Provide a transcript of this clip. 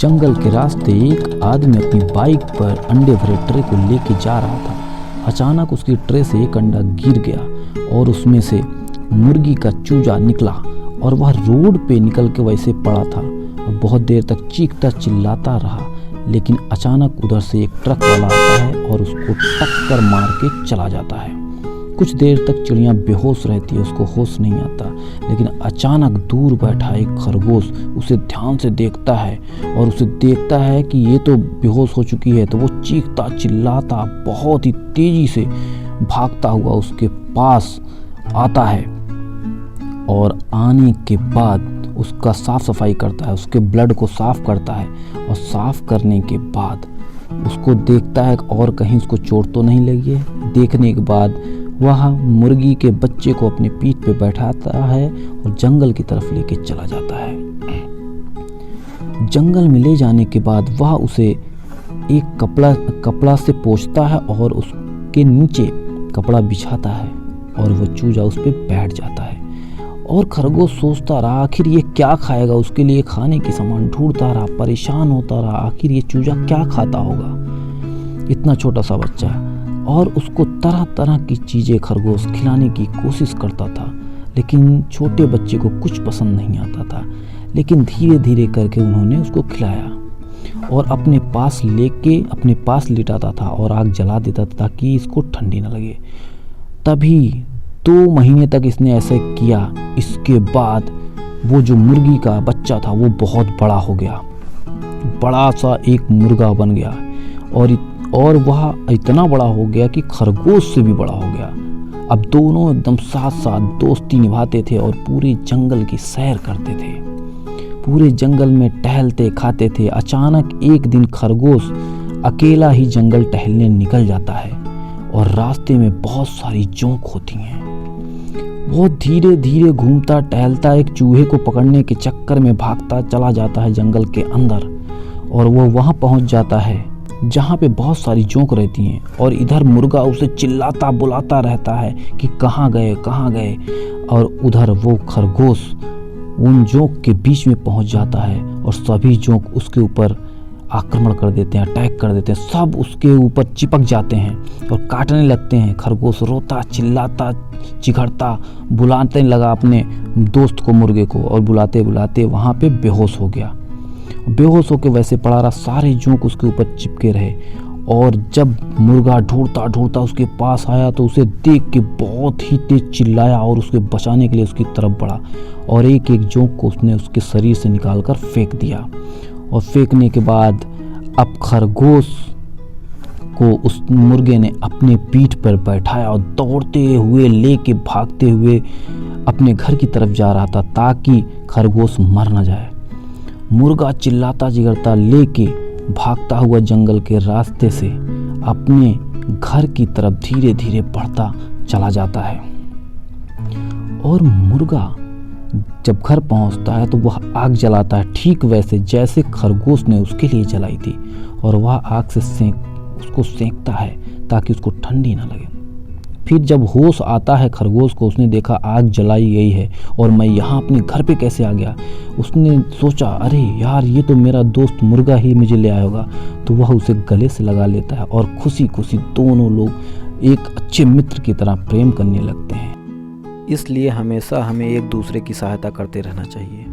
जंगल के रास्ते एक आदमी अपनी बाइक पर अंडे भरे ट्रे को लेके जा रहा था। अचानक उसकी ट्रे से एक अंडा गिर गया और उसमें से मुर्गी का चूजा निकला और वह रोड पे निकल के वैसे पड़ा था। बहुत देर तक चीखता चिल्लाता रहा, लेकिन अचानक उधर से एक ट्रक वाला आता है और उसको टक्कर मार के चला जाता है। कुछ देर तक चिड़िया बेहोश रहती है, उसको होश नहीं आता, लेकिन अचानक दूर बैठा एक खरगोश उसे ध्यान से देखता है और उसे देखता है कि ये तो बेहोश हो चुकी है। तो वो चीखता चिल्लाता बहुत ही तेजी से भागता हुआ उसके पास आता है और आने के बाद उसका साफ सफाई करता है, उसके ब्लड को साफ करता है और साफ करने के बाद उसको देखता है और कहीं उसको चोट तो नहीं लगी है। देखने के बाद वह मुर्गी के बच्चे को अपनी पीठ पे बैठाता है और जंगल की तरफ लेके चला जाता है। जंगल में ले जाने के बाद वह उसे एक कपड़ा से पोंछता है और उसके नीचे कपड़ा बिछाता है और वह चूजा उस पे बैठ जाता है। और खरगोश सोचता रहा आखिर ये क्या खाएगा, उसके लिए खाने की सामान ढूंढता रहा, परेशान होता रहा, आखिर ये चूजा क्या खाता होगा, इतना छोटा सा बच्चा। और उसको तरह तरह की चीज़ें खरगोश खिलाने की कोशिश करता था, लेकिन छोटे बच्चे को कुछ पसंद नहीं आता था। लेकिन धीरे धीरे करके उन्होंने उसको खिलाया और अपने पास लिटाता था और आग जला देता था ताकि इसको ठंडी न लगे। तभी 2 महीने तक इसने ऐसे किया। इसके बाद वो जो मुर्गी का बच्चा था वो बहुत बड़ा हो गया, बड़ा सा एक मुर्गा बन गया और वह इतना बड़ा हो गया कि खरगोश से भी बड़ा हो गया। अब दोनों एकदम साथ साथ दोस्ती निभाते थे और पूरे जंगल की सैर करते थे, पूरे जंगल में टहलते खाते थे। अचानक एक दिन खरगोश अकेला ही जंगल टहलने निकल जाता है और रास्ते में बहुत सारी जोंक होती हैं। वो धीरे धीरे घूमता टहलता एक चूहे को पकड़ने के चक्कर में भागता चला जाता है जंगल के अंदर और वो वहाँ पहुँच जाता है जहाँ पे बहुत सारी जोंक रहती हैं। और इधर मुर्गा उसे चिल्लाता बुलाता रहता है कि कहाँ गए कहाँ गए। और उधर वो खरगोश उन जोंक के बीच में पहुँच जाता है और सभी जोंक उसके ऊपर आक्रमण कर देते हैं, अटैक कर देते हैं, सब उसके ऊपर चिपक जाते हैं और काटने लगते हैं। खरगोश रोता चिल्लाता चिघड़ता बुलाने लगा अपने दोस्त को, मुर्गे को, और बुलाते बुलाते वहाँ पे बेहोश हो गया। बेहोश होकर वैसे पड़ा रहा, सारे जोंक उसके ऊपर चिपके रहे। और जब मुर्गा ढूंढता ढूंढता उसके पास आया तो उसे देख के बहुत ही तेज चिल्लाया और उसके बचाने के लिए उसकी तरफ बढ़ा और एक एक जोंक को उसने उसके शरीर से निकालकर फेंक दिया। और फेंकने के बाद अब खरगोश को उस मुर्गे ने अपने पीठ पर बैठाया और दौड़ते हुए लेके भागते हुए अपने घर की तरफ जा रहा था ताकि खरगोश मर न जाए। मुर्गा चिल्लाता जिगरता लेके भागता हुआ जंगल के रास्ते से अपने घर की तरफ धीरे धीरे बढ़ता चला जाता है। और मुर्गा जब घर पहुंचता है तो वह आग जलाता है, ठीक वैसे जैसे खरगोश ने उसके लिए जलाई थी। और वह आग से उसको सेंकता है ताकि उसको ठंडी ना लगे। फिर जब होश आता है खरगोश को, उसने देखा आग जलाई गई है और मैं यहाँ अपने घर पे कैसे आ गया। उसने सोचा अरे यार ये तो मेरा दोस्त मुर्गा ही मुझे ले आया होगा। तो वह उसे गले से लगा लेता है और खुशी खुशी दोनों लोग एक अच्छे मित्र की तरह प्रेम करने लगते हैं। इसलिए हमेशा हमें एक दूसरे की सहायता करते रहना चाहिए।